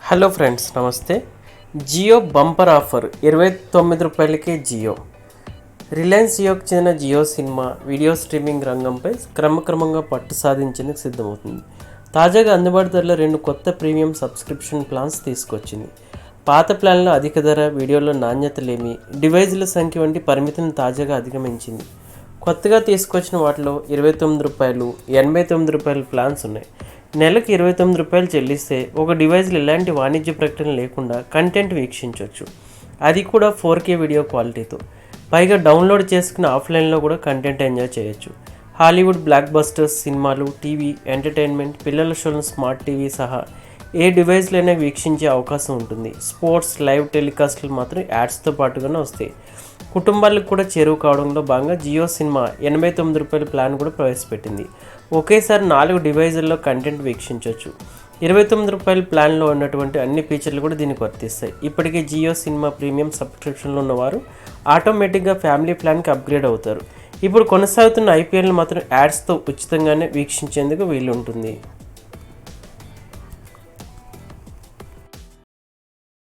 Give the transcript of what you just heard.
Hello friends, నమస్తే. Jio bumper offer 29 రూపాయలకే Jio. Reliance జియోకి చెందిన జియో సినిమా వీడియో స్ట్రీమింగ్ రంగంపై క్రమక్రమంగా పట్టు సాధించేందుకు సిద్ధమవుతుంది. తాజాగా అందుబాటు ధరలో 2 కొత్త ప్రీమియం సబ్స్క్రిప్షన్ ప్లాన్స్ తీసుకొచ్చింది. పాత ప్లాన్లో అధిక ధర, వీడియోలో నాణ్యత లేమి, డివైజుల సంఖ్య వంటి పరిమితిని తాజాగా అధిగమించింది. కొత్తగా తీసుకొచ్చిన వాటిలో 29 రూపాయలు, 89 రూపాయల ప్లాన్స్ ఉన్నాయి. నెలకు 29 రూపాయలు చెల్లిస్తే ఒక డివైజ్లో ఎలాంటి వాణిజ్య ప్రకటన లేకుండా కంటెంట్ వీక్షించవచ్చు. అది కూడా 4K వీడియో క్వాలిటీతో. పైగా డౌన్లోడ్ చేసుకున్న ఆఫ్లైన్లో కూడా కంటెంట్ ఎంజాయ్ చేయొచ్చు. హాలీవుడ్ బ్లాక్ బస్టర్స్ సినిమాలు, టీవీ, ఎంటర్టైన్మెంట్, పిల్లల షోలను స్మార్ట్ టీవీ సహా ఏ డివైస్లోనే వీక్షించే అవకాశం ఉంటుంది. స్పోర్ట్స్, లైవ్ టెలికాస్ట్లు మాత్రం యాడ్స్తో పాటుగానే వస్తాయి. కుటుంబాలకు కూడా చేరువ కావడంలో భాగంగా జియో సినిమా 89 రూపాయల ప్లాన్ కూడా ప్రవేశపెట్టింది. ఒకేసారి 4 డివైజుల్లో కంటెంట్ వీక్షించవచ్చు. 29 రూపాయల ప్లాన్లో ఉన్నటువంటి అన్ని ఫీచర్లు కూడా దీనికి వర్తిస్తాయి. ఇప్పటికే జియో సినిమా ప్రీమియం సబ్స్క్రిప్షన్లో ఉన్నవారు ఆటోమేటిక్గా ఫ్యామిలీ ప్లాన్కి అప్గ్రేడ్ అవుతారు. ఇప్పుడు కొనసాగుతున్న ఐపీఎల్ని మాత్రం యాడ్స్తో ఉచితంగానే వీక్షించేందుకు వీలు ఉంటుంది.